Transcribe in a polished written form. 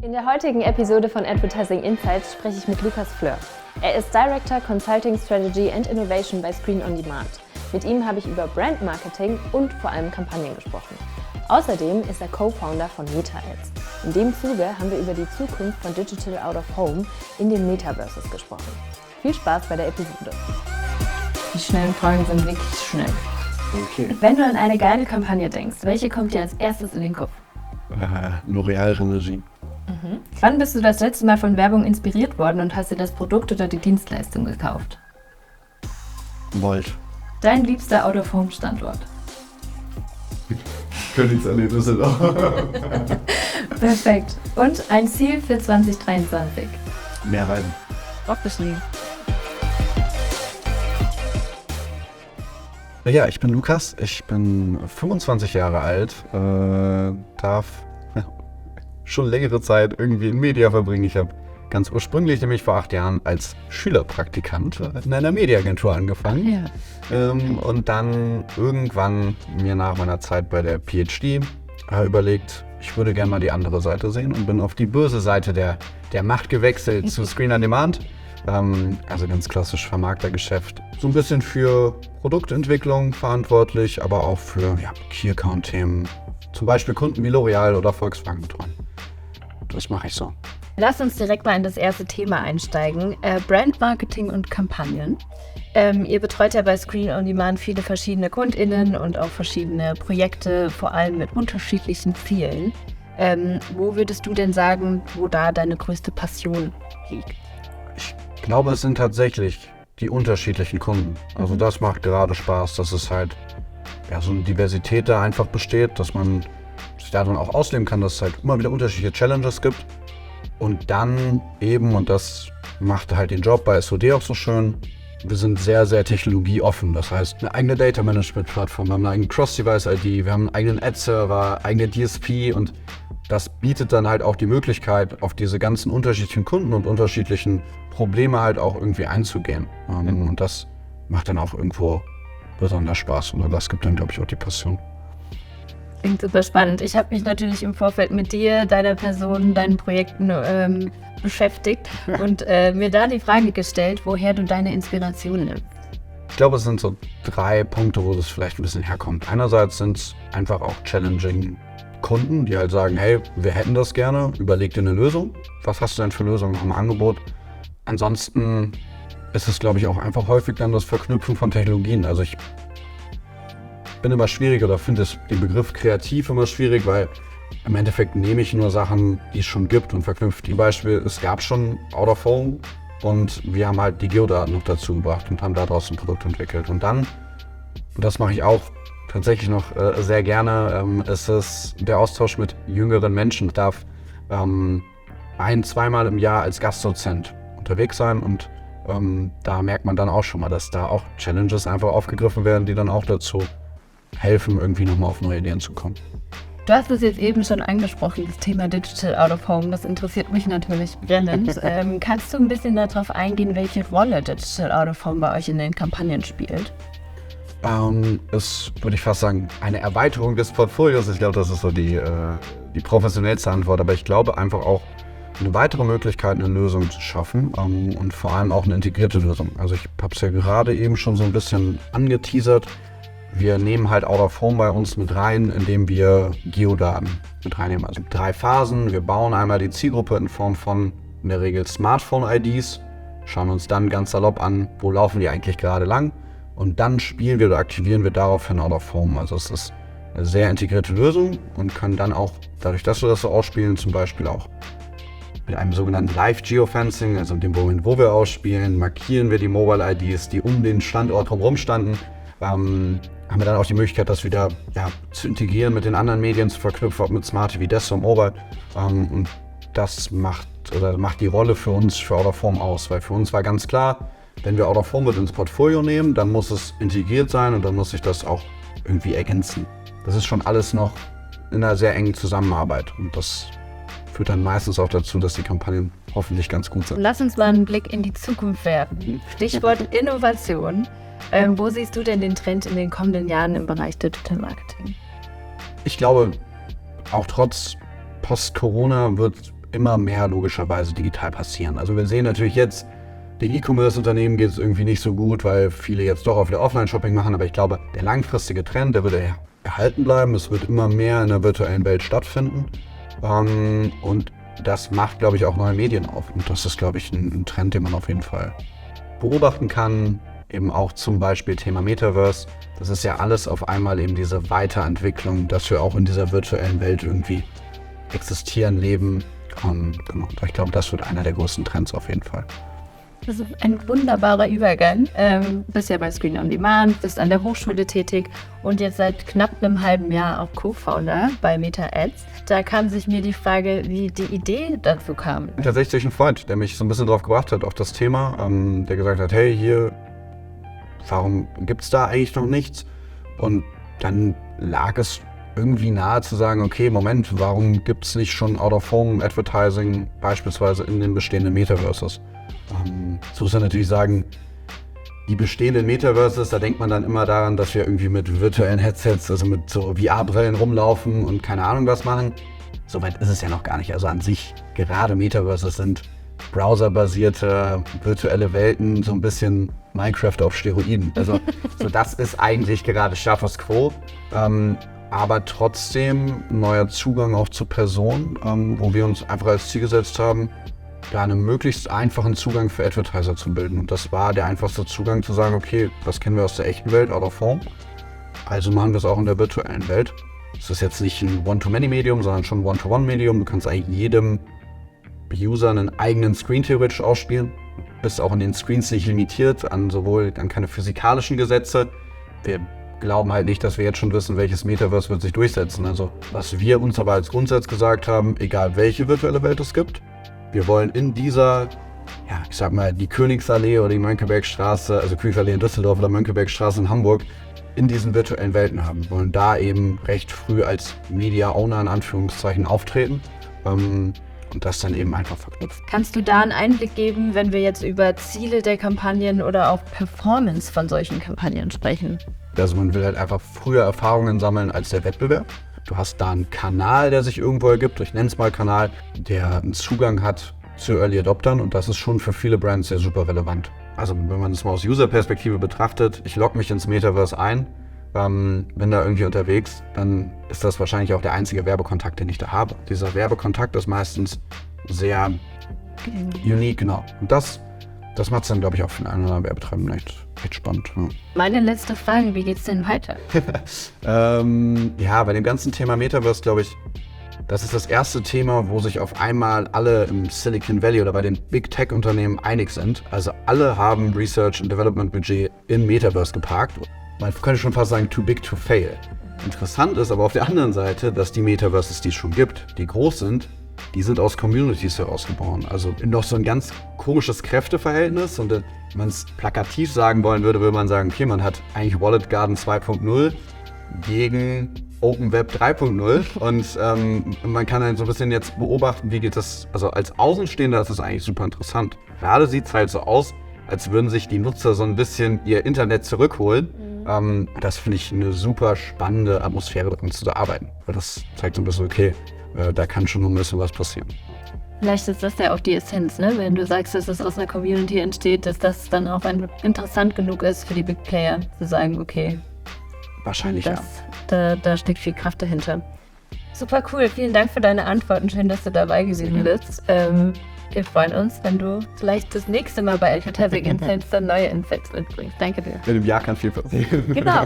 In der heutigen Episode von Advertising Insights spreche ich mit Lukas Fleur. Er ist Director Consulting Strategy and Innovation bei Screen on Demand. Mit ihm habe ich über Brand Marketing und vor allem Kampagnen gesprochen. Außerdem ist er Co-Founder von Meta-Ads. In dem Zuge haben wir über die Zukunft von Digital Out of Home in den Metaverses gesprochen. Viel Spaß bei der Episode. Die schnellen Fragen sind wirklich schnell. Okay. Wenn du an eine geile Kampagne denkst, welche kommt dir als erstes in den Kopf? L'Oréal Renegi. Wann bist du das letzte Mal von Werbung inspiriert worden und hast dir das Produkt oder die Dienstleistung gekauft? Volt. Dein liebster Out-of-Home-Standort? Königsallee Düsseldorf. Perfekt. Und ein Ziel für 2023? Mehr rein. Obviously. Ja, ich bin Lukas, ich bin 25 Jahre alt, darf schon längere Zeit irgendwie in Media verbringen. Ich habe ganz ursprünglich, nämlich vor 8 Jahren, als Schülerpraktikant in einer Mediaagentur angefangen. Ja. Und dann irgendwann mir nach meiner Zeit bei der PhD überlegt, ich würde gerne mal die andere Seite sehen und bin auf die böse Seite der Macht gewechselt zu Screen on Demand. Also ganz klassisch Vermarktergeschäft. So ein bisschen für Produktentwicklung verantwortlich, aber auch für Key-Account-Themen. Zum Beispiel Kunden wie L'Oréal oder Volkswagen betreuen. Das mache ich so. Lass uns direkt mal in das erste Thema einsteigen. Brand Marketing und Kampagnen. Ihr betreut ja bei Screen on Demand viele verschiedene KundInnen und auch verschiedene Projekte, vor allem mit unterschiedlichen Zielen. Wo würdest du denn sagen, wo da deine größte Passion liegt? Ich glaube, es sind tatsächlich die unterschiedlichen Kunden. Also das macht gerade Spaß, dass es halt so eine Diversität da einfach besteht, dass man sich darin auch ausleben kann, dass es halt immer wieder unterschiedliche Challenges gibt. Und dann eben, und das macht halt den Job bei SOD auch so schön, wir sind sehr, sehr technologieoffen. Das heißt, eine eigene Data-Management-Plattform, wir haben eine eigene Cross-Device-ID, wir haben einen eigenen Ad-Server, eigene DSP und das bietet dann halt auch die Möglichkeit, auf diese ganzen unterschiedlichen Kunden und unterschiedlichen Probleme halt auch irgendwie einzugehen. Und das macht dann auch irgendwo besonders Spaß. Und das gibt dann, glaube ich, auch die Passion. Klingt super spannend. Ich habe mich natürlich im Vorfeld mit dir, deiner Person, deinen Projekten beschäftigt und mir da die Frage gestellt, woher du deine Inspiration nimmst. Ich glaube, es sind so 3 Punkte, wo das vielleicht ein bisschen herkommt. Einerseits sind es einfach auch challenging Kunden, die halt sagen, hey, wir hätten das gerne, überleg dir eine Lösung. Was hast du denn für Lösungen noch im Angebot? Ansonsten ist es, glaube ich, auch einfach häufig dann das Verknüpfen von Technologien. Also ich bin immer schwierig oder finde den Begriff kreativ immer schwierig, weil im Endeffekt nehme ich nur Sachen, die es schon gibt und verknüpfe. Zum Beispiel, es gab schon Out of Home und wir haben halt die Geodaten noch dazu gebracht und haben daraus ein Produkt entwickelt. Und dann, und das mache ich auch tatsächlich noch sehr gerne, ist es der Austausch mit jüngeren Menschen. Ich darf 1-2 Mal im Jahr als Gastdozent unterwegs sein und da merkt man dann auch schon mal, dass da auch Challenges einfach aufgegriffen werden, die dann auch dazu helfen, irgendwie nochmal auf neue Ideen zu kommen. Du hast es jetzt eben schon angesprochen, das Thema Digital Out of Home. Das interessiert mich natürlich brennend. Kannst du ein bisschen darauf eingehen, welche Rolle Digital Out of Home bei euch in den Kampagnen spielt? Ist, würde ich fast sagen, eine Erweiterung des Portfolios. Ich glaube, das ist so die professionellste Antwort. Aber ich glaube einfach auch, eine weitere Möglichkeit, eine Lösung zu schaffen und vor allem auch eine integrierte Lösung. Also ich habe es ja gerade eben schon so ein bisschen angeteasert. Wir nehmen halt Out of Home bei uns mit rein, indem wir Geodaten mit reinnehmen. Also 3 Phasen. Wir bauen einmal die Zielgruppe in Form von in der Regel Smartphone-IDs, schauen uns dann ganz salopp an, wo laufen die eigentlich gerade lang und dann spielen wir oder aktivieren wir daraufhin Out of Home. Also es ist eine sehr integrierte Lösung und können dann auch, dadurch, dass wir das so ausspielen, zum Beispiel auch mit einem sogenannten Live-Geofencing, also in dem Moment, wo wir ausspielen, markieren wir die Mobile-IDs, die um den Standort herum standen. Haben wir dann auch die Möglichkeit, das wieder zu integrieren, mit den anderen Medien zu verknüpfen, ob mit Smart TV, Desktop, Mobile. Und das macht die Rolle für uns, für Out of Home aus. Weil für uns war ganz klar, wenn wir Out of Home mit ins Portfolio nehmen, dann muss es integriert sein und dann muss sich das auch irgendwie ergänzen. Das ist schon alles noch in einer sehr engen Zusammenarbeit. Und das führt dann meistens auch dazu, dass die Kampagnen hoffentlich ganz gut sind. Lass uns mal einen Blick in die Zukunft werfen. Stichwort Innovation. Wo siehst du denn den Trend in den kommenden Jahren im Bereich Digital Marketing? Ich glaube, auch trotz Post-Corona wird immer mehr logischerweise digital passieren. Also wir sehen natürlich jetzt, den E-Commerce-Unternehmen geht es irgendwie nicht so gut, weil viele jetzt doch auf der Offline-Shopping machen, aber ich glaube, der langfristige Trend, der wird erhalten bleiben. Es wird immer mehr in der virtuellen Welt stattfinden. Und das macht, glaube ich, auch neue Medien auf. Und das ist, glaube ich, ein Trend, den man auf jeden Fall beobachten kann. Eben auch zum Beispiel Thema Metaverse. Das ist ja alles auf einmal eben diese Weiterentwicklung, dass wir auch in dieser virtuellen Welt irgendwie existieren, leben. Genau. Ich glaube, das wird einer der größten Trends auf jeden Fall. Das ist ein wunderbarer Übergang. Bist ja bei Screen on Demand, bist an der Hochschule tätig und jetzt seit knapp einem halben Jahr auch Co-Founder bei Meta Ads. Da kam sich mir die Frage, wie die Idee dazu kam. Tatsächlich ein Freund, der mich so ein bisschen drauf gebracht hat auf das Thema, der gesagt hat, hey, hier, warum gibt es da eigentlich noch nichts? Und dann lag es irgendwie nahe zu sagen, okay, Moment, warum gibt es nicht schon Out-of-Home-Advertising beispielsweise in den bestehenden Metaverses? So muss man natürlich sagen, die bestehenden Metaverses, da denkt man dann immer daran, dass wir irgendwie mit virtuellen Headsets, also mit so VR-Brillen rumlaufen und keine Ahnung was machen. Soweit ist es ja noch gar nicht. Also an sich, gerade Metaverses sind browserbasierte virtuelle Welten, so ein bisschen Minecraft auf Steroiden. Also so das ist eigentlich gerade Status Quo. Aber trotzdem neuer Zugang auch zu Personen, wo wir uns einfach als Ziel gesetzt haben, da einen möglichst einfachen Zugang für Advertiser zu bilden. Und das war der einfachste Zugang zu sagen, okay, das kennen wir aus der echten Welt, out of home. Also machen wir es auch in der virtuellen Welt. Es ist jetzt nicht ein One-to-Many-Medium, sondern schon ein One-to-One-Medium. Du kannst eigentlich jedem User einen eigenen Screen theoretisch ausspielen. Du bist auch in den Screens nicht limitiert an keine physikalischen Gesetze. Wir glauben halt nicht, dass wir jetzt schon wissen, welches Metaverse wird sich durchsetzen. Also was wir uns aber als Grundsatz gesagt haben, egal welche virtuelle Welt es gibt, wir wollen in dieser, ich sag mal, die Königsallee oder die Mönckebergstraße, also Königsallee in Düsseldorf oder Mönckebergstraße in Hamburg, in diesen virtuellen Welten haben. Wir wollen da eben recht früh als Media-Owner in Anführungszeichen auftreten und das dann eben einfach verknüpfen. Kannst du da einen Einblick geben, wenn wir jetzt über Ziele der Kampagnen oder auch Performance von solchen Kampagnen sprechen? Also man will halt einfach früher Erfahrungen sammeln als der Wettbewerb. Du hast da einen Kanal, der sich irgendwo ergibt, ich nenne es mal Kanal, der einen Zugang hat zu Early Adoptern und das ist schon für viele Brands sehr super relevant. Also wenn man es mal aus User-Perspektive betrachtet, ich logge mich ins Metaverse ein, bin da irgendwie unterwegs, dann ist das wahrscheinlich auch der einzige Werbekontakt, den ich da habe. Dieser Werbekontakt ist meistens sehr unique, genau. Und das macht es dann, glaube ich, auch für einen oder anderen Werbetreibenden echt spannend. Ja. Meine letzte Frage, wie geht's denn weiter? Bei dem ganzen Thema Metaverse, glaube ich, das ist das erste Thema, wo sich auf einmal alle im Silicon Valley oder bei den Big Tech-Unternehmen einig sind. Also alle haben Research- und Development-Budget in Metaverse geparkt. Man könnte schon fast sagen, too big to fail. Interessant ist aber auf der anderen Seite, dass die Metaverses, die es schon gibt, die groß sind, die sind aus Communities herausgeboren. Also noch so ein ganz komisches Kräfteverhältnis. Und wenn man es plakativ sagen wollen würde, würde man sagen, okay, man hat eigentlich Wallet Garden 2.0 gegen Open Web 3.0. Und man kann dann so ein bisschen jetzt beobachten, wie geht das, also als Außenstehender ist das eigentlich super interessant. Gerade sieht es halt so aus, als würden sich die Nutzer so ein bisschen ihr Internet zurückholen. Das finde ich eine super spannende Atmosphäre, daran zu arbeiten. Weil das zeigt so ein bisschen, okay, da kann schon noch ein bisschen was passieren. Vielleicht ist das ja auch die Essenz, ne? Wenn du sagst, dass es aus einer Community entsteht, dass das dann auch interessant genug ist für die Big Player, zu sagen, okay, wahrscheinlich da steckt viel Kraft dahinter. Super cool, vielen Dank für deine Antworten, schön, dass du dabei gewesen bist. Wir freuen uns, wenn du vielleicht das nächste Mal bei Advertising Insights dann neue Insights mitbringst. Danke dir. In einem Jahr kann viel passieren. Genau.